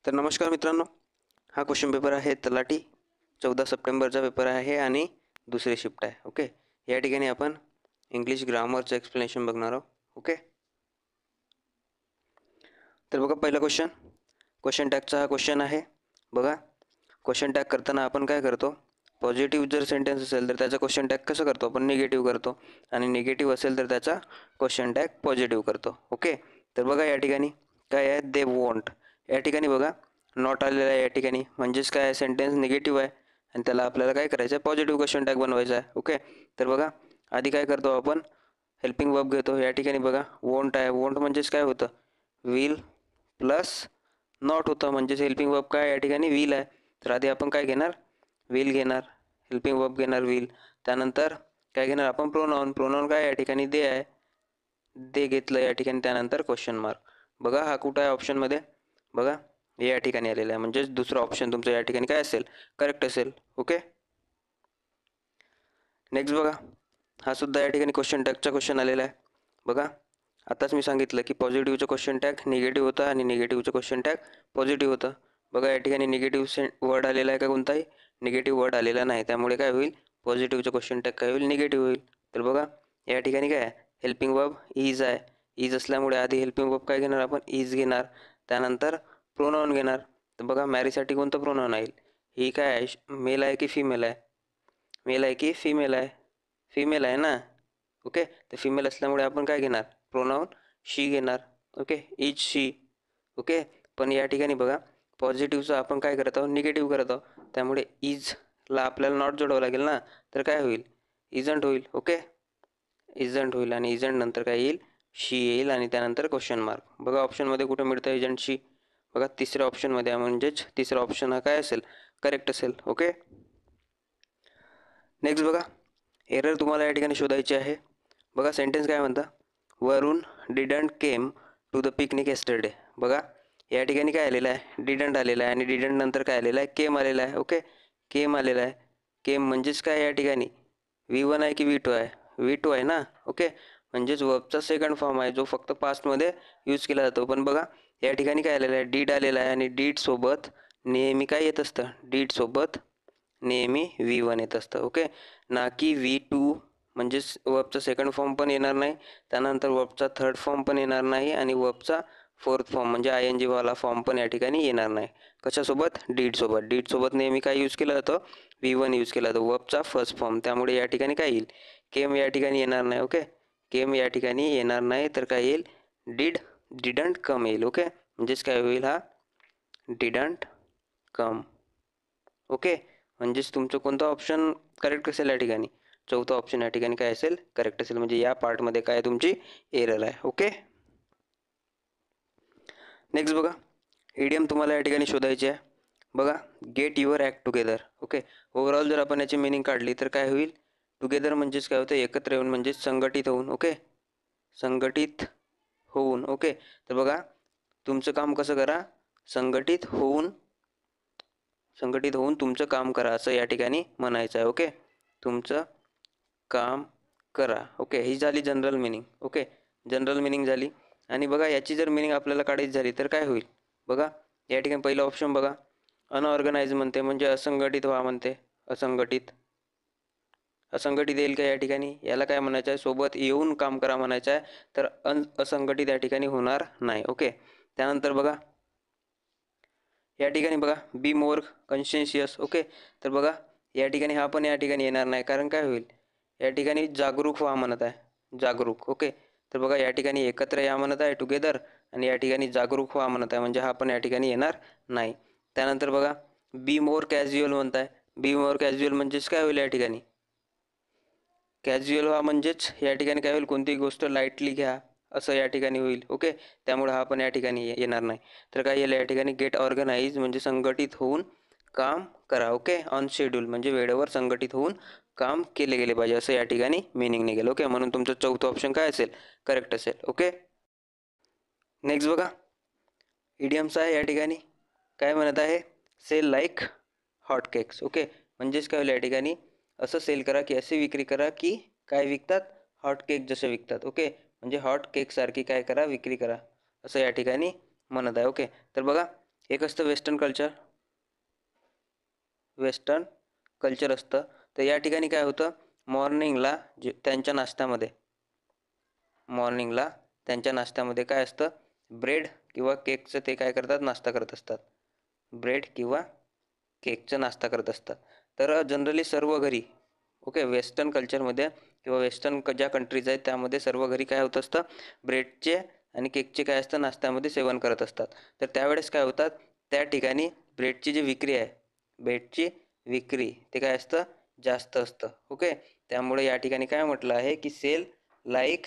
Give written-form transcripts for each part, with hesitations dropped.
तर नमस्कार मित्रांनो, हा क्वेश्चन पेपर आहे तलाठी 14 सप्टेंबरचा पेपर आहे आणि दुसरी शिफ्ट आहे. ओके, या ठिकाणी आपण इंग्लिश ग्रामरचं एक्सप्लेनेशन बघणार आहोत. ओके, तर बघा पहिला क्वेश्चन टॅगचा हा क्वेश्चन आहे. बघा, क्वेश्चन टॅग करताना आपण काय करतो, पॉझिटिव्ह जर सेंटेन्स असेल तर त्याचा क्वेश्चन टॅग कसं करतो आपण, निगेटिव्ह करतो, आणि निगेटिव्ह असेल तर त्याचा क्वेश्चन टॅग पॉझिटिव्ह करतो. ओके, तर बघा या ठिकाणी काय आहे, दे वॉन्ट. या ठिकाणी बघा नॉट आलेला आहे. या ठिकाणी म्हणजेच काय आहे, सेंटेन्स निगेटिव्ह आहे आणि त्याला आपल्याला काय करायचं आहे, पॉझिटिव्ह क्वेश्चन टॅग बनवायचा आहे. ओके, तर बघा आधी काय करतो आपण, हेल्पिंग वर्ब घेतो. या ठिकाणी बघा वॉन्ट आहे. वॉन्ट म्हणजेच काय होतं, विल प्लस नॉट होतं, म्हणजेच हेल्पिंग वर्ब काय या ठिकाणी विल आहे. तर आधी आपण काय घेणार, विल घेणार, हेल्पिंग वर्ब घेणार विल. त्यानंतर काय घेणार आपण, प्रोनाऊन. प्रोनाऊन काय या ठिकाणी दे आहे, दे घेतलं या ठिकाणी. त्यानंतर क्वेश्चन मार्क. बघा हा कुठं आहे ऑप्शनमध्ये, बघा हे या ठिकाणी आलेलं आहे, म्हणजेच दुसरा ऑप्शन तुमचं या ठिकाणी काय असेल, करेक्ट असेल. ओके, नेक्स्ट बघा, हा सुद्धा या ठिकाणी क्वेश्चन टॅगचा क्वेश्चन आलेला आहे. बघा आताच मी सांगितलं की पॉझिटिव्हचं क्वेश्चन टॅग निगेटिव्ह होता आणि निगेटिव्हचं क्वेश्चन टॅग पॉझिटिव्ह होतं. बघा या ठिकाणी निगेटिव्ह वर्ड आलेला आहे का, कोणताही निगेटिव्ह वर्ड आलेला नाही, त्यामुळे काय होईल, पॉझिटिव्हचं क्वेश्चन टॅग काय होईल, निगेटिव्ह होईल. तर बघा या ठिकाणी काय आहे, हेल्पिंग वर्ब इज आहे. इज असल्यामुळे आधी हेल्पिंग वर्ब काय घेणार आपण, इज घेणार. त्यानंतर प्रोनाऊन घेणार. तर बघा मॅरीसाठी कोणतं प्रोनाऊन आहे, ही काय आहे, मेल आहे की फिमेल आहे, मेल आहे की फिमेल आहे, फिमेल आहे ना. ओके, तर फिमेल असल्यामुळे आपण काय घेणार, प्रोनाऊन शी घेणार. Okay, is she. ओके, पण या ठिकाणी बघा पॉझिटिव्हचं आपण काय करत आहोत, निगेटिव्ह करत आहोत, त्यामुळे इजला आपल्याला नॉट जोडावं लागेल ना. तर काय होईल, इजंट होईल. ओके, इजंट होईल आणि इजंट नंतर काय येईल, शी येईल आणि त्यानंतर क्वेश्चन मार्क. बघा ऑप्शनमध्ये कुठे मिळतं इजंट शी, बघा तिसऱ्या ऑप्शनमध्ये आहे, म्हणजेच तिसरा ऑप्शन हा काय असेल, करेक्ट असेल. ओके, नेक्स्ट बघा, एरर तुम्हाला या ठिकाणी शोधायची आहे. बघा सेंटेन्स काय म्हणता, Varun didn't came to the picnic yesterday. बघा या ठिकाणी काय आलेलं आहे, डिडंट आलेलं आहे आणि डिडंट नंतर काय आलेलं आहे, केम आलेलं आहे. ओके, केम आलेलं आहे. केम म्हणजेच काय या ठिकाणी, V1 आहे की V2 आहे, V2 आहे ना. ओके, म्हणजेच वर्बचा सेकंड फॉर्म आहे जो फक्त पास्टमध्ये यूज केला जातो. पण बघा या ठिकाणी काय आलेलं आहे, डीड आलेला आहे आणि डीड सोबत नेहमी काय येत असतं, डीड सोबत नेहमी V1 येत असतं. ओके, ना की V2, म्हणजेच वर्बचा सेकंड फॉर्म पण येणार नाही, त्यानंतर वर्बचा थर्ड फॉर्म पण येणार नाही आणि वर्बचा फोर्थ फॉर्म म्हणजे ING वाला फॉर्म पण या ठिकाणी येणार नाही. कशासोबत, डीड सोबत. डीड सोबत नेहमी काय यूज केलं जातं, V1 यूज केला जातो, वर्बचा फर्स्ट फॉर्म. त्यामुळे या ठिकाणी काय येईल, केम या ठिकाणी येणार नाही. ओके, केम या ठिकाणी येणार नाही, तर काय येईल, डिडंट कम येईल. ओके, म्हणजेच काय होईल, हा डिडंट कम. ओके, म्हणजेच तुमचं कोणतं ऑप्शन करेक्ट असेल या ठिकाणी, चौथा ऑप्शन या ठिकाणी काय असेल, करेक्ट असेल. म्हणजे या पार्टमध्ये काय तुमची एरर आहे. ओके, नेक्स्ट बघा, इडियम तुम्हाला या ठिकाणी शोधायची आहे. बघा get your act together. Okay, overall जर आपण याची मिनिंग काढली तर काय होईल, टुगेदर म्हणजेच काय होतं, एकत्र येऊन, म्हणजेच संघटित होऊन. ओके, संघटित होऊन. ओके, तर बघा तुमचं काम कसं करा, संघटित होऊन तुमचं काम करा, असं या ठिकाणी म्हणायचं आहे. ओके, तुमचं काम करा. ओके, ही झाली general meaning. Okay, general meaning झाली. आणि बघा याची जर मिनिंग आपल्याला काढायची झाली तर काय होईल, बघा या ठिकाणी पहिलं ऑप्शन बघा, अनऑर्गनाइज म्हणते, म्हणजे असंघटित व्हा म्हणते. असंघटित, असंघटित येईल का या ठिकाणी, याला काय म्हणायचं आहे, सोबत येऊन काम करा म्हणायचं आहे. तर असंघटित या ठिकाणी होणार नाही. ओके, त्यानंतर बघा या ठिकाणी बघा, बी मोर कॉन्शियस. ओके, तर बघा या ठिकाणी हा पण या ठिकाणी येणार नाही, कारण काय होईल, या ठिकाणी जागरूक व्हा म्हणत आहे, जागरूक. ओके, तर बघा या ठिकाणी एकत्र या म्हणत आहे, टुगेदर, आणि या ठिकाणी जागरूक व्हा म्हणत आहे, म्हणजे हा पण या ठिकाणी येणार नाही. त्यानंतर बघा बी मोर कॅज्युअल म्हणत आहे. बी मोर कॅज्युअल म्हणजेच काय होईल, या ठिकाणी कॅज्युअल व्हा, म्हणजेच या ठिकाणी काय होईल, कोणतीही गोष्ट लाईटली घ्या असं या ठिकाणी होईल. ओके, त्यामुळे हा पण या ठिकाणी येणार नाही. तर काय येईल या ठिकाणी, गेट ऑर्गनाइज म्हणजे संघटित होऊन काम करा. ओके, ऑन शेड्यूल म्हणजे वेळेवर संघटित होऊन काम केले गेले पाहिजे, असं या ठिकाणी मिनिंग निघेल. ओके, म्हणून तुमचं चौथं ऑप्शन काय असेल, करेक्ट असेल. ओके, नेक्स्ट बघा, इडियम्स आहे. या ठिकाणी काय म्हणत आहे, sell like hot cakes. Okay, म्हणजेच काय होईल, या ठिकाणी असं सेल करा की असे विक्री करा की काय विकतात, हॉट केक जसे विकतात. ओके, म्हणजे हॉट केक सारखी काय करा, विक्री करा, असं या ठिकाणी म्हणत आहे. ओके, तर बघा एक असतं वेस्टर्न कल्चर असतं. तर या ठिकाणी काय होतं, मॉर्निंगला त्यांच्या नाश्त्यामध्ये काय असतं, ब्रेड किंवा केकचं ते काय करतात, नाश्ता करत असतात. ब्रेड किंवा केकचा नाश्ता करत असतात. तर जनरली सर्व घरी ओके वेस्टर्न कल्चरमध्ये किंवा वेस्टर्न ज्या कंट्रीज आहेत त्यामध्ये सर्व घरी काय होत असतं, ब्रेडचे आणि केकचे काय असतं नाश्त्यामध्ये सेवन करत असतात. तर त्यावेळेस काय होतात, त्या ठिकाणी ब्रेडची जी विक्री आहे, ब्रेडची विक्री ते काय असतं, जास्त असतं. ओके, त्यामुळे या ठिकाणी काय म्हटलं आहे की सेल लाईक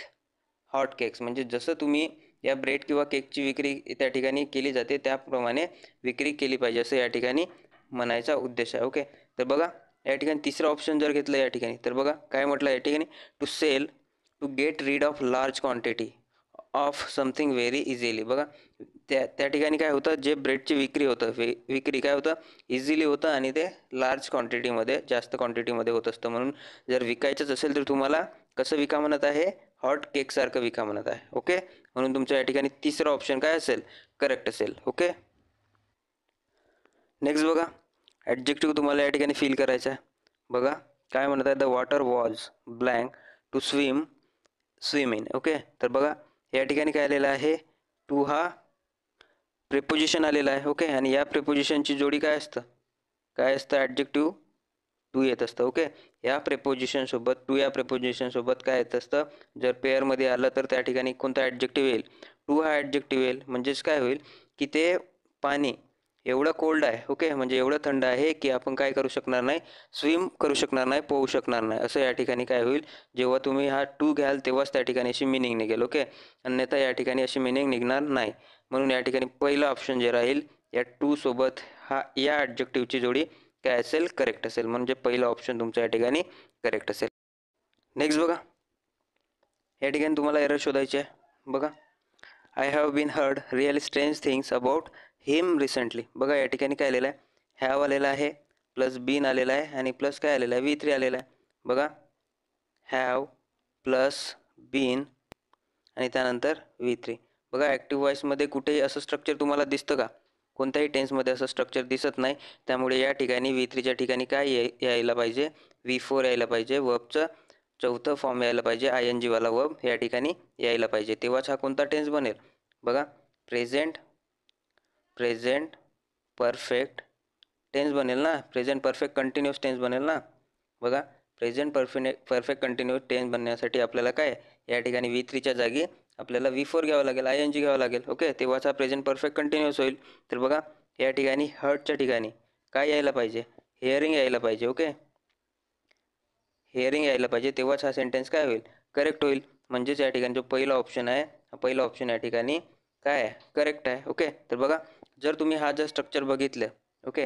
हॉट केक्स, म्हणजे जसं तुम्ही या ब्रेड किंवा केकची विक्री त्या ठिकाणी केली जाते त्याप्रमाणे विक्री केली पाहिजे, असं या ठिकाणी म्हणायचा उद्देश आहे. ओके, तर बघा या ठिकाणी तिसरा ऑप्शन जर घेतलं या ठिकाणी, तर बघा काय म्हटलं या ठिकाणी, to get rid of large quantity of something very easily. बघा त्या ठिकाणी काय होतं, जे ब्रेडची विक्री होतं, विक्री काय होतं, इझिली होतं आणि ते लार्ज क्वांटिटीमध्ये, जास्त क्वांटिटीमध्ये होत असतं. म्हणून जर विकायचंच असेल तर तुम्हाला कसं विका म्हणत आहे, हॉट केकसारखं विका म्हणत आहे. ओके, म्हणून तुमच्या या ठिकाणी तिसरा ऑप्शन काय असेल, करेक्ट असेल. ओके, नेक्स्ट बघा ॲडजेक्टिव्ह तुम्हाला या ठिकाणी फिल करायचं आहे. बघा काय म्हणत आहे, the water was blank to swim in. Okay, तर बघा या ठिकाणी काय आलेलं आहे, टू हा प्रिपोजिशन आलेला आहे. ओके, आणि या प्रिपोजिशनची जोडी काय असतं ॲडजेक्टिव्ह टू येत असतं. ओके, या प्रिपोजिशन सोबत काय येत असतं, जर पेअरमध्ये आलं तर त्या ठिकाणी कोणता ॲडजेक्टिव्ह येईल, टू हा ॲडजेक्टिव्ह येईल. म्हणजेच काय होईल की ते पाणी एवढं कोल्ड आहे, ओके, म्हणजे एवढं थंड आहे की आपण काय करू शकणार नाही, स्विम करू शकणार नाही, पोहू शकणार नाही, असं या ठिकाणी काय होईल, जेव्हा तुम्ही हा टू घ्याल तेव्हाच त्या ठिकाणी अशी मिनिंग निघेल. ओके, अन्यथा या ठिकाणी अशी मिनिंग निघणार नाही. म्हणून या ठिकाणी पहिलं ऑप्शन जे राहील, या टू सोबत या ॲडजेक्टिव्हची जोडी काय असेल, करेक्ट असेल. म्हणजे पहिलं ऑप्शन तुमचं या ठिकाणी करेक्ट असेल. नेक्स्ट बघा या ठिकाणी तुम्हाला एरर शोधायची आहे. बघा I have been heard really strange things about him recently. बघा या ठिकाणी काय आलेलं आहे, हॅव आलेला आहे, प्लस बीन आलेला आहे आणि प्लस काय आलेलं आहे, V3 आलेला आहे. बघा हॅव प्लस बीन आणि त्यानंतर V3. बघा ॲक्टिव्ह वॉईसमध्ये कुठेही असं स्ट्रक्चर तुम्हाला दिसतं का, कोणत्याही टेन्समध्ये असं स्ट्रक्चर दिसत नाही. त्यामुळे या ठिकाणी V3च्या ठिकाणी काय यायला पाहिजे, V4 यायला पाहिजे, वर्बचं चौथं फॉर्म यायला पाहिजे, ING वाला वर्ब या ठिकाणी यायला पाहिजे, तेव्हाच हा कोणता टेन्स बनेल. बघा प्रेझेंट परफेक्ट टेन्स बनेल ना, प्रेझेंट परफेक्ट कंटिन्युअस टेन्स बनेल ना. बघा प्रेझेंट परफेक्ट कंटिन्युअस टेन्स बनण्यासाठी आपल्याला काय या ठिकाणी V3च्या जागी आपल्याला V4 घ्यावं लागेल, ING घ्यावं लागेल. ओके, तेव्हाच हा प्रेझेंट परफेक्ट कंटिन्युअस होईल. तर बघा या ठिकाणी हर्टच्या ठिकाणी काय यायला पाहिजे, हिअरिंग यायला पाहिजे. ओके, हिअरिंग यायला पाहिजे, तेव्हाच हा सेंटेन्स काय होईल, करेक्ट होईल. म्हणजेच या ठिकाणी जो पहिला ऑप्शन आहे, पहिला ऑप्शन या ठिकाणी काय आहे, करेक्ट आहे. ओके, तर बघा जर तुम्ही हा जर स्ट्रक्चर बघितलं, okay,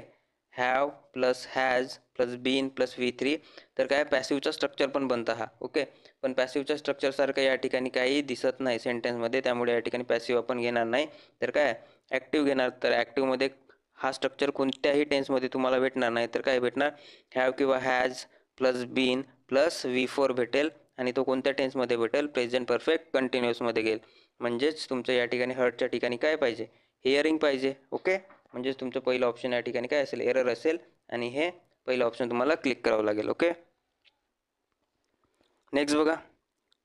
have plus has plus been plus V3, तर काय पॅसिव्हचा स्ट्रक्चर पण बनतं हा. ओके, पण पॅसिव्हच्या स्ट्रक्चरसारखं या ठिकाणी काही दिसत नाही सेंटेन्समध्ये, त्यामुळे या ठिकाणी पॅसिव्ह आपण घेणार नाही, तर काय ॲक्टिव्ह घेणार. तर ॲक्टिव्हमध्ये हा स्ट्रक्चर कोणत्याही टेन्समध्ये तुम्हाला भेटणार नाही, तर काय भेटणार, हॅव किंवा has plus been plus V4 भेटेल आणि तो कोणत्या टेन्समध्ये भेटेल, प्रेझेंट परफेक्ट कंटिन्युअसमध्ये घेईल. म्हणजेच तुमचं या ठिकाणी हर्टच्या ठिकाणी काय पाहिजे, हिअरिंग पाहिजे. ओके, म्हणजेच तुमचं पहिलं ऑप्शन या ठिकाणी काय असेल, एरर असेल आणि हे पहिलं ऑप्शन तुम्हाला क्लिक करावं लागेल. ओके, नेक्स्ट बघा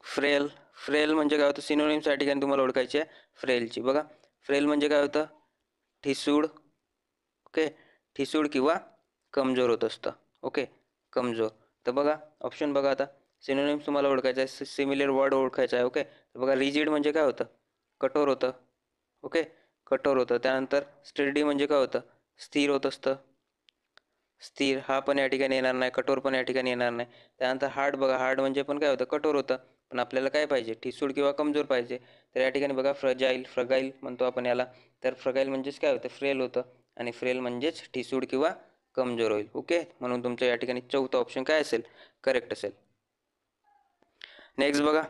फ्रेल म्हणजे काय होतं, सिनोनिम्स या ठिकाणी तुम्हाला ओळखायची आहे फ्रेलची. बघा फ्रेल म्हणजे काय होतं, ठिसूळ. ओके, ठिसूळ किंवा कमजोर होत असतं. ओके, कमजोर. तर बघा ऑप्शन बघा आता, सिनोनिम्स तुम्हाला ओळखायचं आहे, सिमिलर वर्ड ओळखायचा आहे. ओके, तर बघा रिजिड म्हणजे काय होतं, कठोर होतं. ओके, कठोर होतं. त्यानंतर स्टडी म्हणजे काय होतं, स्थिर होत असतं. स्थिर हा पण या ठिकाणी येणार नाही, कठोर पण या ठिकाणी येणार नाही. त्यानंतर हार्ड बघा, हार्ड म्हणजे पण काय होतं, कठोर होतं. पण आपल्याला काय पाहिजे, ठिसूळ किंवा कमजोर पाहिजे. तर या ठिकाणी बघा फ्रगाईल म्हणतो आपण याला. तर फ्रगाईल म्हणजेच काय होतं, फ्रेल होतं आणि फ्रेल म्हणजेच ठिसूळ किंवा कमजोर होईल. ओके, म्हणून तुमचं या ठिकाणी चौथा ऑप्शन काय असेल, करेक्ट असेल. नेक्स्ट बघा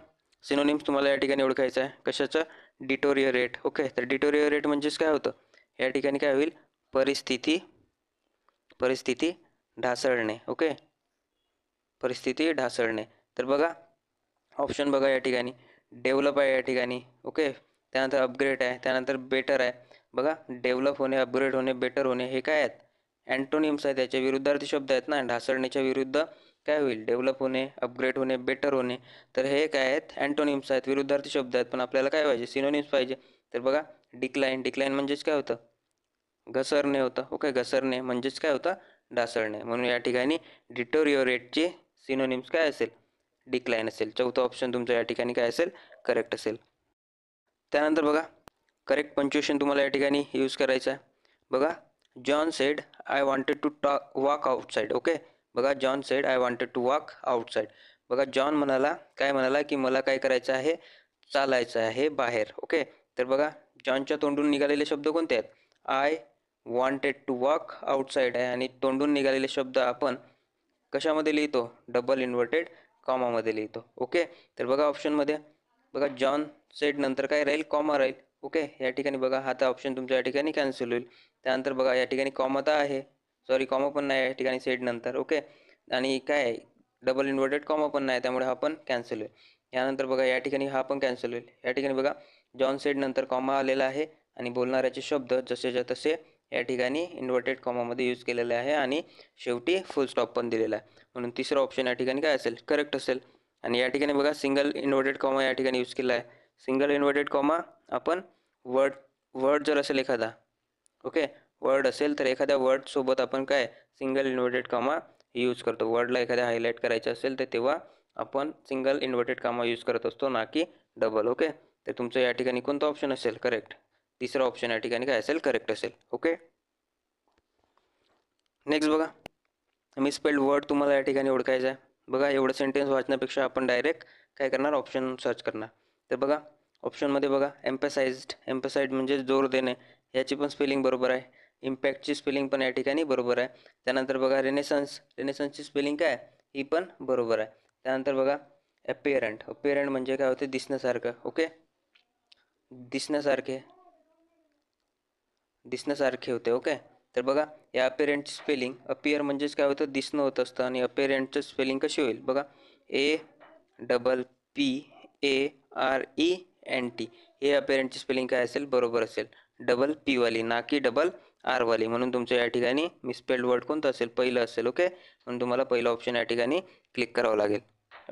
सिनोनिम्स तुम्हाला या ठिकाणी ओळखायचं आहे, कशाचं, डिटोरियरेट. ओके, तर डिटोरियरेट म्हणजेच काय होतं, या ठिकाणी काय होईल, परिस्थिती ढासळणे. ओके, परिस्थिती ढासळणे. तर बघा ऑप्शन बघा या ठिकाणी, डेव्हलप आहे या ठिकाणी. ओके, त्यानंतर अपग्रेड आहे, त्यानंतर बेटर आहे. बघा डेव्हलप होणे, अपग्रेड होणे, बेटर होणे हे काय आहेत? अँटोनिम्स आहेत, त्याच्या विरुद्धार्थी शब्द आहेत ना. ढासळण्याच्या विरुद्ध काय होईल? डेव्हलप होणे, अपग्रेड होणे, बेटर होणे. तर हे काय आहेत? अँटोनिम्स आहेत, विरुद्धार्थी शब्द आहेत. पण आपल्याला काय पाहिजे? सिनोनिम्स पाहिजे. तर बघा डिक्लाइन म्हणजेच काय होतं? घसरणे होतं. ओके, घसरणे म्हणजेच काय होतं? ढासळणे. म्हणून या ठिकाणी डिटोरिओरेटचे सिनोनिम्स काय असेल? डिक्लाइन असेल. चौथा ऑप्शन तुमचा या ठिकाणी काय असेल? करेक्ट असेल. त्यानंतर बघा करेक्ट पंक्च्युएशन तुम्हाला या ठिकाणी यूज करायचं आहे. बघा John said I wanted to walk outside. Okay, बघा John said I wanted to walk outside. बघा जॉन म्हणाला, काय म्हणाला की मला काय करायचं आहे? चालायचं आहे बाहेर. ओके, तर बघा जॉनच्या तोंडून निघालेले शब्द कोणते आहेत? I wanted to walk outside आहे आणि तोंडून निघालेले शब्द आपण कशामध्ये लिहितो? डबल इन्व्हर्टेड कॉमामध्ये लिहितो. ओके, तर बघा ऑप्शनमध्ये बघा जॉन सेड नंतर काय राहील? कॉमा राहील. ओके, या ठिकाणी बघा हा तर ऑप्शन तुमच्या या ठिकाणी कॅन्सल होईल. त्यानंतर बघा या ठिकाणी कॉमा तर आहे, सॉरी कॉमा पण नाही या ठिकाणी सेड नंतर. ओके, आणि काय डबल इन्व्हर्टेड कॉमा पण नाही, त्यामुळे हा पण कॅन्सल होईल. यानंतर बघा या ठिकाणी हा पण कॅन्सल होईल. या ठिकाणी बघा जॉन सेड नंतर कॉमा आलेला आहे आणि बोलणाऱ्याचे शब्द जसेच्या तसे या ठिकाणी इन्व्हर्टेड कॉमामध्ये यूज केलेले आहे आणि शेवटी फुल स्टॉप पण दिलेला आहे. म्हणून तिसरा ऑप्शन या ठिकाणी काय असेल? करेक्ट असेल. आणि या ठिकाणी बघा सिंगल इन्व्हर्टेड कॉमा या ठिकाणी यूज केला आहे. सिंगल इन्व्हर्टेड कॉमा आपण वर्ड जर असेल एखादा, ओके, वर्ड असेल तर एखाद्या वर्डसोबत आपण काय सिंगल इन्व्हर्टेड कॉमा यूज करतो. वर्डला एखाद्या हायलाईट करायचं असेल तर तेव्हा आपण सिंगल इन्व्हर्टेड कॉमा यूज करत असतो, ना की डबल. ओके, तर तुमचं या ठिकाणी कोणतं ऑप्शन असेल? करेक्ट. तिसरा ऑप्शन या ठिकाणी काय असेल? करेक्ट असेल. ओके, नेक्स्ट बघा मिसस्पेल्ड वर्ड तुम्हाला या ठिकाणी ओळखायचं आहे. बघा एवढं सेंटेन्स वाचण्यापेक्षा आपण डायरेक्ट काय करणार? ऑप्शन सर्च करणार. तर बघा ऑप्शनमध्ये बघा एम्पसाइड म्हणजे जोर देणे, याची पण स्पेलिंग बरोबर आहे. इम्पॅक्टची स्पेलिंग पण या ठिकाणी बरोबर आहे. त्यानंतर बघा रेनेसन्सची स्पेलिंग काय? ही पण बरोबर आहे. त्यानंतर बघा अपिअरंट म्हणजे काय होते? दिसण्यासारखं. ओके, दिसण्यासारखे होते. ओके, तर बघा या अपिअरंटची स्पेलिंग, अपिअर म्हणजेच काय होतं? दिसणं होत असतं आणि अपिअरंटचं स्पेलिंग कशी होईल? बघा APPARENT, हे अपिअरंटची स्पेलिंग काय असेल? बरोबर असेल. डबल पी वाली, ना की डबल आर वाली. म्हणून तुमच्या या ठिकाणी मिसस्पेल्ड वर्ड कोणतं असेल? पहिलं असेल. ओके, म्हणून तुम्हाला पहिलं ऑप्शन या ठिकाणी क्लिक करावं लागेल.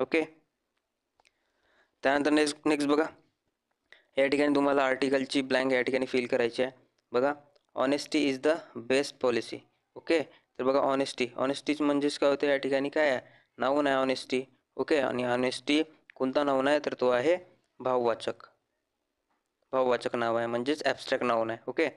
ओके, त्यानंतर नेक्स्ट बघा या ठिकाणी तुम्हाला आर्टिकलची ब्लँक या ठिकाणी फिल करायची आहे. बघा honesty is the best policy. Okay, तर बघा ऑनेस्टी म्हणजेच काय होते? या ठिकाणी काय आहे? नाऊन आहे ऑनेस्टी. ओके, आणि ऑनेस्टी कोणता नाऊन आहे? तर तो आहे भाववाचक नाव आहे, म्हणजेच ॲब्स्ट्रॅक्ट नाऊन आहे. ओके,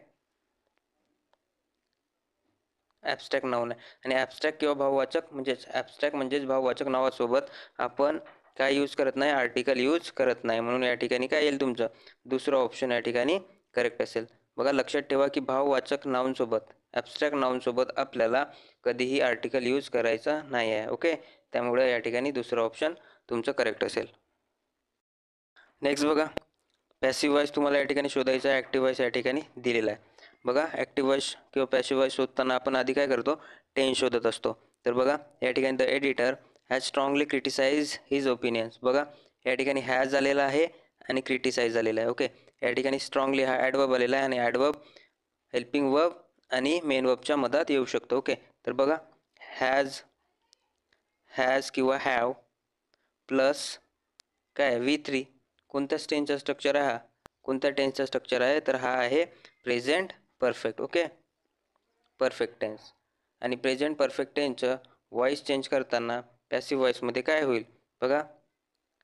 ॲब्स्ट्रॅक्ट नाऊन आहे आणि ॲब्स्ट्रॅक्ट किंवा भाववाचक म्हणजेच भाववाचक नावासोबत आपण काय यूज करत नाही? आर्टिकल यूज करत नाही. म्हणून या ठिकाणी काय येईल? तुमचं दुसरं ऑप्शन या ठिकाणी करेक्ट असेल. बघा लक्षात ठेवा की भाववाचक नाऊनसोबत ॲब्स्ट्रॅक्ट नाऊनसोबत आपल्याला कधीही आर्टिकल यूज करायचा नाही आहे. ओके, त्यामुळे या ठिकाणी दुसरं ऑप्शन तुमचं करेक्ट असेल. नेक्स्ट बघा पॅसिव्ह वॉइस तुम्हाला या ठिकाणी शोधायचा आहे. ॲक्टिव्ह वॉइस या ठिकाणी दिलेला आहे. बघा ॲक्टिव्ह वॉइस किंवा पॅसिव्ह वॉइस शोधताना आपण आधी काय करतो? टेन्स शोधत असतो. तर बघा या ठिकाणी the editor has strongly criticize his opinions. बघा या ठिकाणी हॅज आलेला आहे आणि क्रिटिसाइज आलेला आहे. ओके, या ठिकाणी स्ट्रॉंगली हा ॲडवर्ब आलेला आहे आणि ॲडवर्ब हेल्पिंग वर्ब आणि मेन वर्बच्या मधात येऊ शकतो. ओके, तर बघा हॅज किंवा हॅव प्लस काय V3 कोणत्या टेन्सचा स्ट्रक्चर आहे? हा कोणत्या टेन्सचा स्ट्रक्चर आहे? तर हा आहे present perfect. Okay, perfect tense. आणि प्रेझेंट परफेक्ट टेन्सचं व्हॉइस चेंज करताना पॅसिव्ह व्हॉइसमध्ये काय होईल? बघा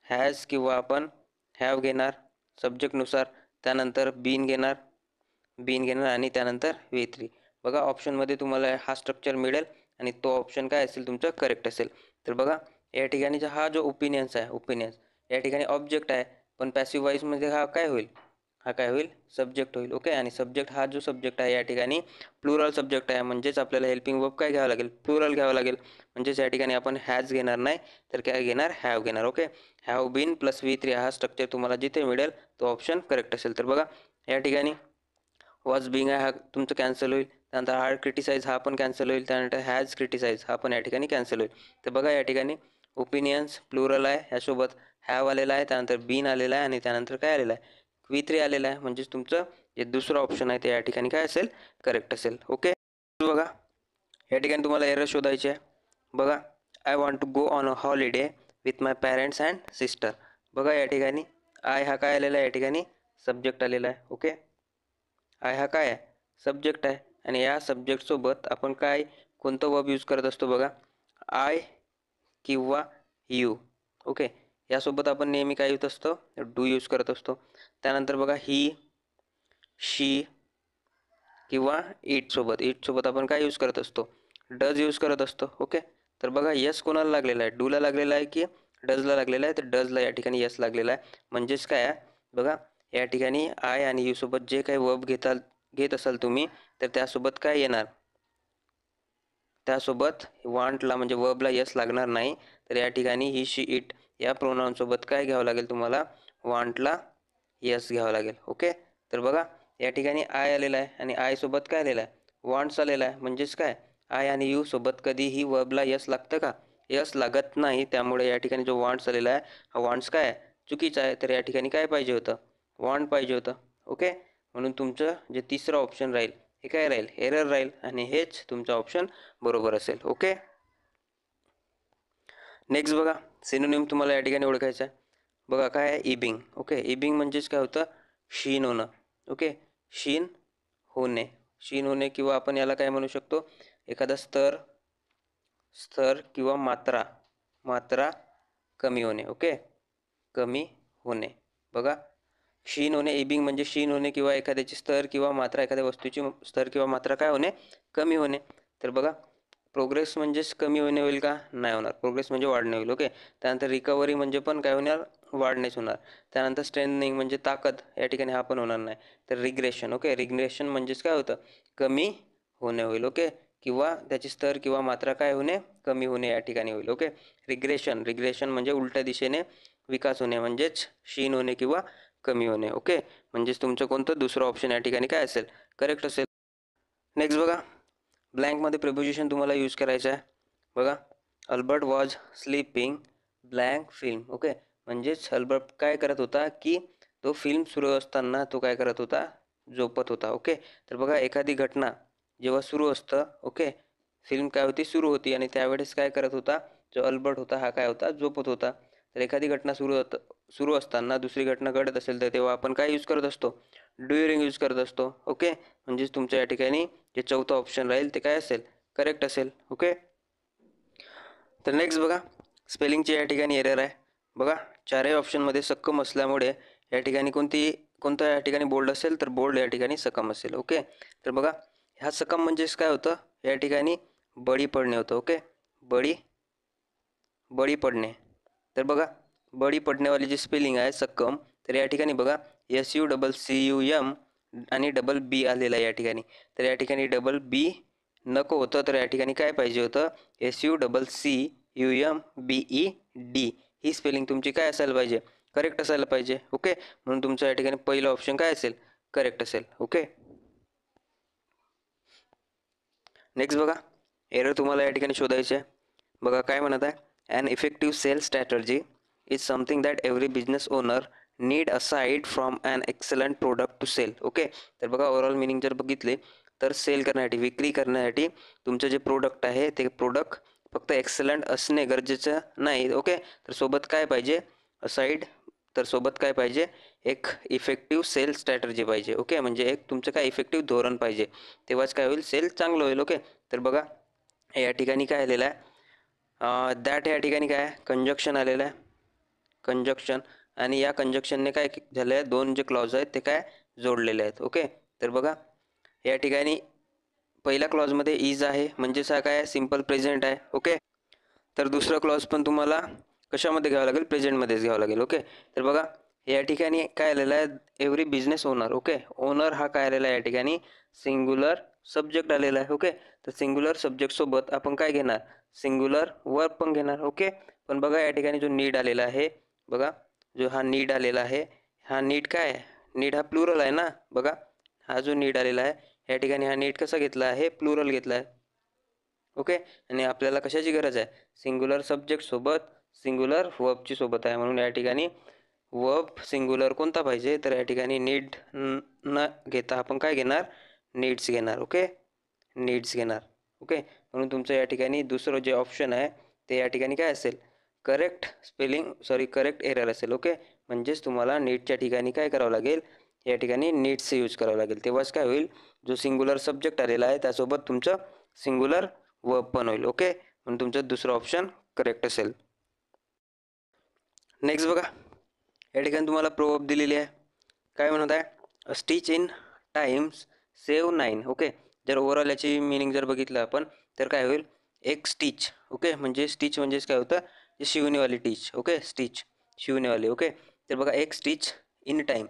हॅज किंवा आपण हॅव घेणार सब्जेक्टनुसार, त्यानंतर बीन घेणार आणि त्यानंतर V3. बघा ऑप्शनमध्ये तुम्हाला हा स्ट्रक्चर मिळेल आणि तो ऑप्शन काय असेल? तुमचं करेक्ट असेल. तर बघा या ठिकाणीचा हा जो ओपिनियन्स या ठिकाणी ऑब्जेक्ट आहे, पण पॅसिव्ह व्हॉइसमध्ये हा काय होईल? सब्जेक्ट होईल. ओके, आणि सब्जेक्ट हा जो सब्जेक्ट आहे या ठिकाणी प्लुरल सब्जेक्ट आहे, म्हणजेच आपल्याला हेल्पिंग वर्ब काय घ्यावं लागेल? प्लुरल घ्यावं लागेल. म्हणजेच या ठिकाणी आपण हॅज घेणार नाही, तर काय घेणार? हॅव घेणार. Okay, have bin plus V3 हा स्ट्रक्चर तुम्हाला जिथे मिळेल तो ऑप्शन करेक्ट असेल. तर बघा या ठिकाणी वॉज बिंग आहे हा तुमचं कॅन्सल होईल. त्यानंतर आर क्रिटिसाइज हा पण कॅन्सल होईल. त्यानंतर हॅज क्रिटिसाइज हा पण या ठिकाणी कॅन्सल होईल. तर बघा या ठिकाणी ओपिनियन्स प्लुरल आहे, यासोबत हॅव आलेला आहे, त्यानंतर बीन आलेला आहे आणि त्यानंतर काय आलेलं आहे? V3 आलेला आहे, म्हणजेच तुमचं जे दुसरं ऑप्शन आहे ते या ठिकाणी काय असेल, करेक्ट असेल. ओके, बघा या ठिकाणी तुम्हाला एरर शोधायची आहे. बघा, I want to go on a holiday with my parents and sister. बघा या ठिकाणी आय हा काय आलेला आहे, या ठिकाणी सब्जेक्ट आलेला आहे. ओके, आय हा काय आहे, सब्जेक्ट आहे. आणि या सब्जेक्टसोबत आपण काय कोणतं वर्ब यूज करत असतो बघा, आय किंवा यू. ओके, यासोबत आपण नेहमी काय यूज असतो, डू यूज करत असतो. त्यानंतर बघा ही, शी किंवा इटसोबत आपण काय यूज करत असतो, डज यूज करत असतो. ओके, तर बघा यस कोणाला लागलेला आहे, डूला लागलेला आहे की डजला लागलेला आहे, तर डजला या ठिकाणी यस लागलेला आहे. म्हणजेच काय आहे बघा, या ठिकाणी आय आणि यू सोबत जे काही वर्ब घेत असाल तुम्ही, तर त्यासोबत काय येणार, त्यासोबत वॉन्टला म्हणजे वर्बला यस लागणार नाही. तर या ठिकाणी ही, शी, इट या प्रोनाउनसोबत काय घ्यावं लागेल तुम्हाला, वॉन्टला यस घ्यावं लागेल. ओके, तर बघा या ठिकाणी आय आलेला आहे आणि आय सोबत काय आलेला आहे, वॉन्ट्स आलेला आहे. म्हणजेच काय, आय आणि यू सोबत कधीही वर्बला यस लागतं का, यस लागत नाही. त्यामुळे या ठिकाणी जो वॉन्ट्स आलेला आहे, हा वॉन्ट्स काय आहे, चुकीचा आहे. तर या ठिकाणी काय पाहिजे होतं, वॉन्ट पाहिजे होतं. ओके, म्हणून तुमचं जे तिसरं ऑप्शन राहील हे काय राहील, एरर राहील, आणि हेच तुमचं ऑप्शन बरोबर असेल. ओके, नेक्स्ट बघा, सिनोनिम तुम्हाला या ठिकाणी ओळखायचं आहे. बघा काय आहे, इबिंग. ओके, इबिंग म्हणजेच काय होतं, शीन होणं. ओके, शीन होणे, शीन होणे, किंवा आपण याला काय म्हणू शकतो, एखादा स्तर किंवा मात्रा कमी होणे. ओके, कमी होणे. बघा शीन होणे, इबिंग म्हणजे शीन होणे किंवा एखाद्याची स्तर किंवा मात्रा, एखाद्या वस्तूची स्तर किंवा मात्रा काय होणे, कमी होणे. तर बघा प्रोग्रेस म्हणजेच कमी होणे होईल का, नाही होणार. प्रोग्रेस म्हणजे वाढणे होईल. ओके, त्यानंतर रिकव्हरी म्हणजे पण काय होणार, वाढणेच होणार. त्यानंतर स्ट्रेंथनिंग म्हणजे ताकद, या ठिकाणी हा पण होणार नाही. तर रिग्रेशन. ओके, रिग्रेशन म्हणजेच काय होतं, कमी होणे होईल. ओके, किंवा त्याची स्तर किंवा मात्रा काय होणे, कमी होणे या ठिकाणी होईल. ओके, रिग्रेशन म्हणजे उलट्या दिशेने विकास होणे, म्हणजेच शीन होणे किंवा कमी होणे. ओके, म्हणजेच तुमचं कोणतं दुसरं ऑप्शन या ठिकाणी काय असेल, करेक्ट असेल. नेक्स्ट बघा, ब्लँकमध्ये प्रिपोजिशन तुम्हाला यूज करायचं आहे. बघा, Albert was sleeping blank film. Okay, म्हणजेच अल्बर्ट काय करत होता की तो फिल्म सुरू असताना तो काय करत होता, झोपत होता. ओके, तर बघा एखादी घटना जेव्हा सुरू असतं, ओके, फिल्म काय होती, सुरू होती, आणि त्यावेळेस काय करत होता, जो अल्बर्ट होता हा काय होता, झोपत होता. तर एखादी घटना सुरू असताना दुसरी घटना घडत असेल तर तेव्हा आपण काय यूज करत असतो, ड्युरिंग यूज करत असतो. ओके, म्हणजेच तुमच्या या ठिकाणी जे चौथं ऑप्शन राहील ते काय असेल, करेक्ट असेल. ओके, तर नेक्स्ट बघा, स्पेलिंगची या ठिकाणी एरर आहे. बघा चारही ऑप्शनमध्ये सक्कम असल्यामुळे या ठिकाणी कोणतं या ठिकाणी बोल्ड असेल, तर बोल्ड या ठिकाणी सकम असेल. ओके, तर बघा ह्या सकम म्हणजेच काय होतं, या ठिकाणी बळी पडणे होतं. ओके, बळी पडणे. तर बघा बळी पडण्यावाली जी स्पेलिंग आहे सक्कम, तर या ठिकाणी बघा SUCCUM आणि डबल बी आलेला आहे या ठिकाणी. तर या ठिकाणी डबल बी नको होतं, तर या ठिकाणी काय पाहिजे होतं, SUCCUMBED ही स्पेलिंग तुमची काय असायला पाहिजे, करेक्ट असायला पाहिजे. ओके, म्हणून तुमचं या ठिकाणी पहिलं ऑप्शन काय असेल, करेक्ट असेल. ओके, नेक्स्ट बघा, एरर तुम्हाला या ठिकाणी शोधायचे आहे. बघा काय म्हणत आहे, an effective sell strategy is something that every business owner need aside from an excellent product to sell. Okay, तर बघा ओव्हरऑल मिनिंग जर बघितले तर सेल करण्यासाठी, विक्री करण्यासाठी तुमचं जे प्रोडक्ट आहे ते प्रोडक्ट फक्त एक्सलंट असणे गरजेचं नाही. ओके, तर सोबत काय पाहिजे, असाइड, तर सोबत काय पाहिजे, एक इफेक्टिव्ह सेल स्ट्रॅटर्जी पाहिजे. ओके, म्हणजे एक तुमचं काय इफेक्टिव्ह धोरण पाहिजे, तेव्हाच काय होईल, सेल चांगलं होईल. ओके, तर बघा या ठिकाणी काय आलेलं आहे, दॅट या ठिकाणी काय कंजक्शन आलेलं आहे, कंजक्शन, आणि या कंजक्शनने काय झालं आहे, दोन जे क्लॉज आहेत ते काय जोडलेले आहेत. ओके, तर बघा या ठिकाणी पहिल्या क्लॉजमध्ये इज आहे, म्हणजेच हा काय सिम्पल प्रेझेंट आहे. ओके, तर दुसरा क्लॉज पण तुम्हाला कशामध्ये घ्यावं लागेल, प्रेझेंटमध्येच घ्यावं लागेल. ओके, तर बघा या ठिकाणी काय आलेलं आहे, every business owner. Okay, owner हा काय आलेला आहे, या ठिकाणी सिंग्युलर सब्जेक्ट आलेला आहे. ओके, तर सिंग्युलर सब्जेक्टसोबत आपण काय घेणार, सिंग्युलर वर्ब पण घेणार. ओके, पण बघा या ठिकाणी जो नीड आलेला आहे, बघा जो हा नीड आलेला आहे, हा नीड काय आहे, नीड हा प्लुरल आहे ना. बघा हा जो नीड आलेला आहे या ठिकाणी हा नीड कसा घेतला आहे, प्लुरल घेतला आहे. ओके, आणि आपल्याला कशाची गरज आहे, सिंग्युलर सब्जेक्ट सोबत सिंग्युलर वर्बची सोबत आहे, म्हणून या ठिकाणी वर्ब सिंग्युलर कोणता पाहिजे, तर या ठिकाणी नीड न घेता आपण काय घेणार, नीड्स घेणार. ओके, नीड्स घेणार. ओके, म्हणून तुमचं या ठिकाणी दुसरं जे ऑप्शन आहे ते या ठिकाणी काय असेल, करेक्ट एरर असेल. ओके, म्हणजेच तुम्हाला नीडच्या ठिकाणी काय करावं लागेल, या ठिकाणी नीड्स यूज करावं लागेल. तेव्हाच काय होईल, जो सिंग्युलर सब्जेक्ट आलेला आहे त्यासोबत तुमचं सिंग्युलर वर्ब पण होईल. ओके, म्हणून तुमचं दुसरं ऑप्शन करेक्ट असेल. नेक्स्ट बघा, या ठिकाणी तुम्हाला प्रोवर्ब दिलेली आहे. काय म्हणत आहे, stitch in times save 9. Okay, जर ओव्हरऑल याची मिनिंग जर बघितलं आपण तर काय होईल, एक स्टिच. ओके, म्हणजे स्टिच म्हणजेच काय होतं, जे शिवणेवाली टीच. ओके, स्टिच शिवणेवाली. ओके, तर बघा एक स्टिच इन टाईम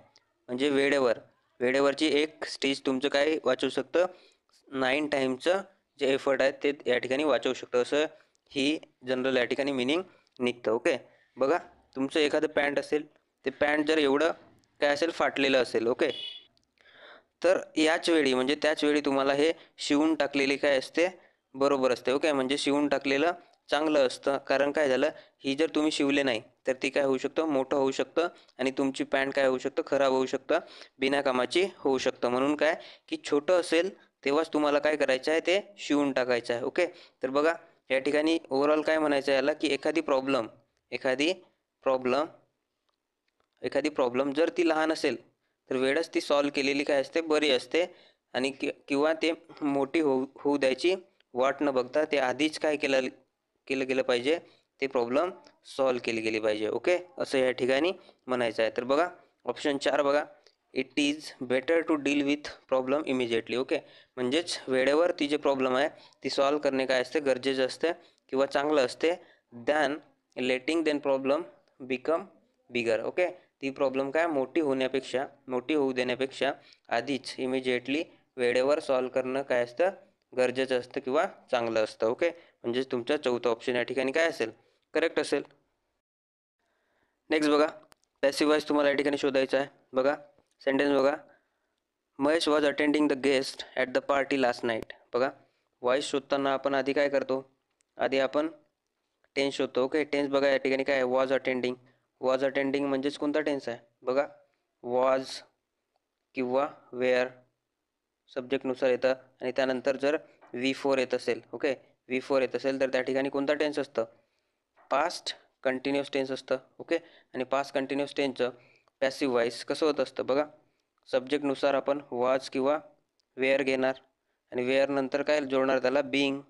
म्हणजे वेळेवरची एक स्टिच तुमचं काय वाचवू शकतं, 9 टाईमचं जे एफर्ट आहे ते या ठिकाणी वाचवू शकतं, असं ही जनरल या ठिकाणी मिनिंग निघतं. ओके, बघा तुमचं एखादं पॅन्ट असेल, ते पॅन्ट जर एवढं काय असेल फाटलेलं असेल. ओके, तर याच वेळी म्हणजे त्याच वेळी तुम्हाला हे शिवून टाकलेली काय असते, बरोबर असते. ओके, म्हणजे शिवून टाकलेलं चांगलं असतं. कारण काय झालं, ही जर तुम्ही शिवले नाही तर ती काय होऊ शकतं, मोठं होऊ शकतं आणि तुमची पॅन्ट काय होऊ शकतं, खराब होऊ शकतं, बिना कामाची होऊ शकतं. म्हणून काय की छोटं असेल तेव्हाच तुम्हाला काय करायचं आहे, ते शिवून टाकायचं आहे. ओके, तर बघा या ठिकाणी ओव्हरऑल काय म्हणायचं आहे याला, की एखादी प्रॉब्लेम जर ती लहान असेल तर वेळच ती सॉल्व केलेली काय असते, बरी असते. आणि किंवा ते मोठी होऊ द्यायची वाट न बघता ते आधीच काय केलं केलं गेलं पाहिजे, ते प्रॉब्लेम सॉल्व केली गेली पाहिजे. ओके, असं या ठिकाणी म्हणायचं आहे. तर बघा ऑप्शन 4 बघा, it is better to deal with problem immediately. Okay, म्हणजेच वेळेवर ती जे प्रॉब्लेम आहे ती सॉल्व करणे काय असते, गरजेचं असते किंवा चांगलं असते, than letting then problem become bigger. Okay, ती प्रॉब्लेम काय मोठी होऊ देण्यापेक्षा आधीच इमिजिएटली वेळेवर सॉल्व करणं काय असतं, गरजेचं असतं किंवा चांगलं असतं. ओके, म्हणजेच तुमचा चौथा ऑप्शन या ठिकाणी काय असेल, करेक्ट असेल. नेक्स्ट बघा, पॅसिव्ह वॉइस तुम्हाला या ठिकाणी शोधायचा आहे. बघा सेंटेन्स बघा, Mahesh was attending the guest at the party last night. बघा वॉइस शोधताना आपण आधी काय करतो, आधी आपण टेन्स शोधतो. ओके, टेन्स बघा या ठिकाणी काय आहे, वॉज अटेंडिंग म्हणजेच कोणता टेन्स आहे, बघा वॉज किंवा वेअर सब्जेक्टनुसार येतं. आणि त्यानंतर जर V4 येत असेल, ओके V4 येत असेल तर त्या ठिकाणी कोणता टेन्स असतं, पास्ट कंटिन्युअस टेन्स असतं. ओके, आणि पास्ट कंटिन्युअस टेन्सचं पॅसिव्ह वॉइस कसं होत असतं, बघा सब्जेक्टनुसार आपण वॉज किंवा वेअर घेणार आणि वेअर नंतर काय जोडणार, त्याला बिईंग.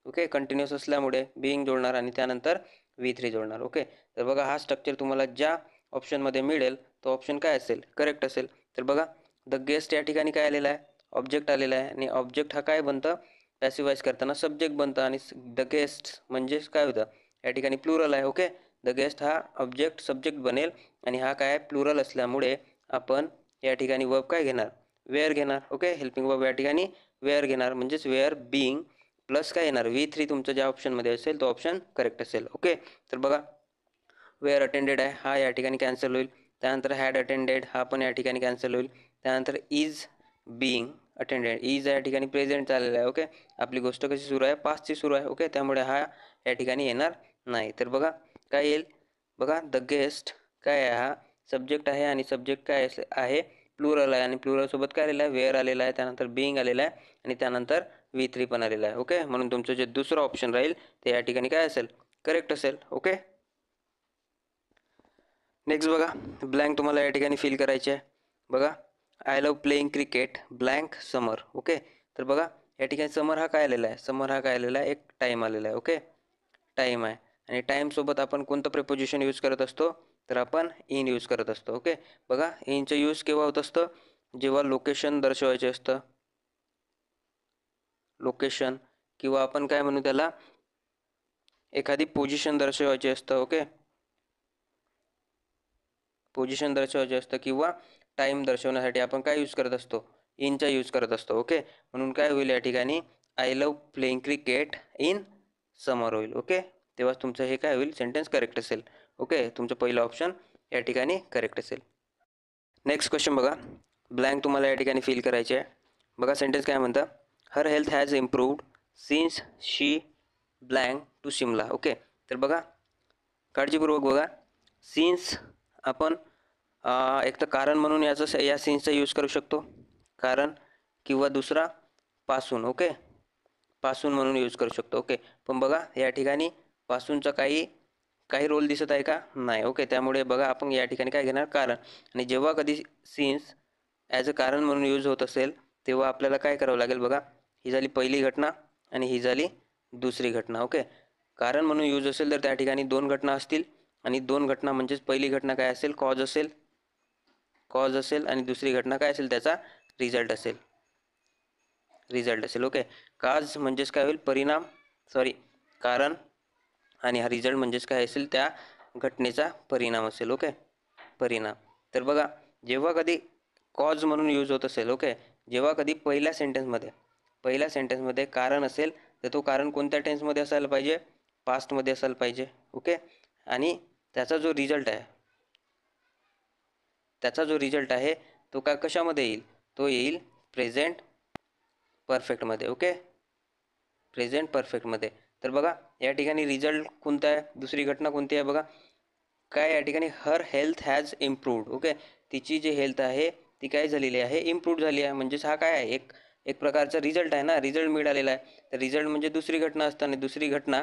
ओके, कंटिन्युअस असल्यामुळे बिईंग जोडणार आणि त्यानंतर V3 जोडणार. ओके, तर बघा हा स्ट्रक्चर तुम्हाला ज्या ऑप्शनमध्ये मिळेल तो ऑप्शन काय असेल, करेक्ट असेल. तर बघा द गेस्ट या ठिकाणी काय आलेला आहे, ऑब्जेक्ट आलेला आहे आणि ऑब्जेक्ट हा काय बनतं, पॅसिवाइज करताना सब्जेक्ट बनतं आणि द गेस्ट म्हणजेच काय होतं, या ठिकाणी प्लुरल आहे. ओके, द गेस्ट हा ऑब्जेक्ट सब्जेक्ट बनेल आणि हा काय प्लुरल असल्यामुळे आपण या ठिकाणी वर्ब काय घेणार, वेअर घेणार. ओके, हेल्पिंग वर्ब या ठिकाणी वेअर घेणार, म्हणजेच वेअर बिईंग प्लस काय येणार V3 तुमचं ज्या ऑप्शनमध्ये असेल तो ऑप्शन करेक्ट असेल. ओके, तर बघा वेअर अटेंडेड आहे हा या ठिकाणी कॅन्सल होईल. त्यानंतर हॅड अटेंडेड हा पण या ठिकाणी कॅन्सल होईल. त्यानंतर इज बिईंग अटेंडेड, इज या ठिकाणी प्रेझेंट झालेला आहे. ओके, आपली गोष्ट कशी सुरू आहे, पास्टची सुरू आहे. ओके, त्यामुळे हा या ठिकाणी येणार नाही. तर बघा काय येईल, बघा द गेस्ट काय आहे, हा सब्जेक्ट आहे आणि सब्जेक्ट काय आहे, प्लुरल आहे आणि प्लुरलसोबत काय आलेलं आहे, वेअर आलेला आहे, त्यानंतर बिईंग आलेला आहे आणि त्यानंतर V3 पण आलेला आहे. ओके, म्हणून तुमचं जे दुसरं ऑप्शन राहील ते या ठिकाणी काय असेल, करेक्ट असेल. ओके, नेक्स्ट बघा ब्लँक तुम्हाला या ठिकाणी फिल करायचे आहे. बघा I love playing cricket blank summer. Okay, तर बघा या ठिकाणी समर हा काय आलेला आहे, एक टाईम आलेला आहे. ओके, टाईम आहे आणि टाईमसोबत आपण कोणतं प्रिपोजिशन यूज करत असतो, तर आपण इन यूज करत असतो. ओके, बघा इनचं यूज केव्हा होत असतं, जेव्हा लोकेशन दर्शवायचे असतं, लोकेशन किंवा आपण काय म्हणू त्याला, एखादी पोझिशन दर्शवायची असतं. ओके, पोझिशन दर्शवायचे असतं किंवा टाईम दर्शवण्यासाठी आपण काय यूज करत असतो, इनचा यूज करत असतो. ओके, म्हणून काय होईल या ठिकाणी I love playing cricket in summer होईल. ओके, तेव्हाच तुमचं हे काय होईल, सेंटेन्स करेक्ट असेल. ओके, तुमचं पहिलं ऑप्शन या ठिकाणी करेक्ट असेल. नेक्स्ट क्वेश्चन बघा, ब्लँक तुम्हाला या ठिकाणी फिल करायचे आहे. बघा सेंटेन्स काय म्हणतं, her health has improved since she blank to Shimla. Okay, तर बघा काळजीपूर्वक बघा, सिन्स आपण एक तर कारण म्हणून या सीन्सचा यूज करू शकतो, कारण, किंवा दुसरा पासून. ओके, पासून म्हणून यूज करू शकतो. ओके, पण बघा या ठिकाणी पासूनचा काही काही रोल दिसत आहे का? नाही. ओके, त्यामुळे बघा आपण या ठिकाणी काय घेणार? कारण. आणि जेव्हा कधी सीन्स ॲज अ कारण म्हणून यूज होत असेल तेव्हा आपल्याला काय करावं लागेल? बघा, ही झाली पहिली घटना आणि ही झाली दुसरी घटना. ओके, कारण म्हणून यूज असेल तर त्या ठिकाणी दोन घटना असतील आणि दोन घटना म्हणजेच पहिली घटना काय असेल? कॉज असेल आणि दुसरी घटना काय असेल? त्याचा रिझल्ट असेल. ओके, काज म्हणजेच काय होईल? परिणाम, सॉरी, कारण, आणि हा रिझल्ट म्हणजेच काय असेल? त्या घटनेचा परिणाम असेल. ओके, परिणाम. तर बघा, जेव्हा कधी कॉज म्हणून यूज होत असेल, ओके, जेव्हा कधी पहिल्या सेंटेन्समध्ये कारण असेल तर तो कारण कोणत्या टेन्समध्ये असायला पाहिजे? पास्टमध्ये असायला पाहिजे. ओके, आणि त्याचा जो रिझल्ट आहे तो काय कशामध्ये येईल? तो येईल प्रेझेंट परफेक्टमध्ये. ओके, प्रेझेंट परफेक्टमध्ये. तर बघा या ठिकाणी रिझल्ट कोणता आहे? दुसरी घटना कोणती आहे? बघा काय या ठिकाणी हर हेल्थ हॅज इम्प्रूव्ड. ओके, तिची जी हेल्थ आहे ती काय झालेली आहे? इम्प्रूव्ह झाली आहे. म्हणजेच हा काय आहे? एक एक प्रकारचा रिझल्ट आहे ना, रिझल्ट मिळालेला आहे. तर रिझल्ट म्हणजे दुसरी घटना असतं आणि दुसरी घटना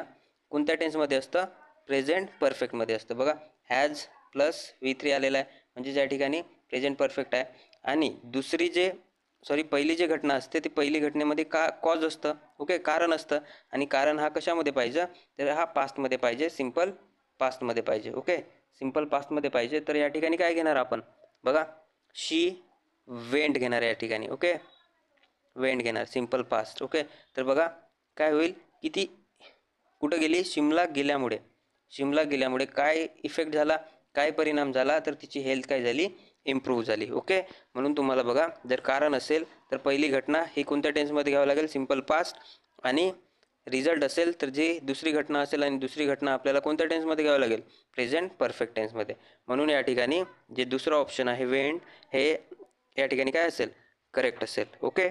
कोणत्या टेन्समध्ये असतं? प्रेझेंट परफेक्टमध्ये असतं. बघा हॅज प्लस V3 आलेला आहे म्हणजे या ठिकाणी प्रेझेंट परफेक्ट आहे. आणि पहिली जी घटना असते ती पहिली घटनेमध्ये कॉज असतं. ओके, कारण असतं. आणि कारण हा कशामध्ये पाहिजे? तर हा पास्टमध्ये पाहिजे, सिम्पल पास्टमध्ये पाहिजे. ओके, सिम्पल पास्टमध्ये पाहिजे. तर या ठिकाणी काय घेणार आपण? बघा, शी वेंट घेणार या ठिकाणी. ओके, वेंट घेणार, सिम्पल पास्ट. ओके, तर बघा काय होईल की ती कुठं गेली? शिमला गेल्यामुळे काय इफेक्ट झाला? काय परिणाम झाला? तर तिची हेल्थ काय झाली? इम्प्रूव्ह झाली. ओके, म्हणून तुम्हाला बघा जर कारण असेल तर पहिली घटना ही कोणत्या टेन्समध्ये घ्यावं लागेल? Simple past. आणि रिझल्ट असेल तर जी दुसरी घटना असेल आणि दुसरी घटना आपल्याला कोणत्या टेन्समध्ये घ्यावं लागेल? प्रेझेंट परफेक्ट टेन्समध्ये. म्हणून या ठिकाणी जे दुसरं ऑप्शन आहे वेंट हे या ठिकाणी काय असेल? करेक्ट असेल. ओके.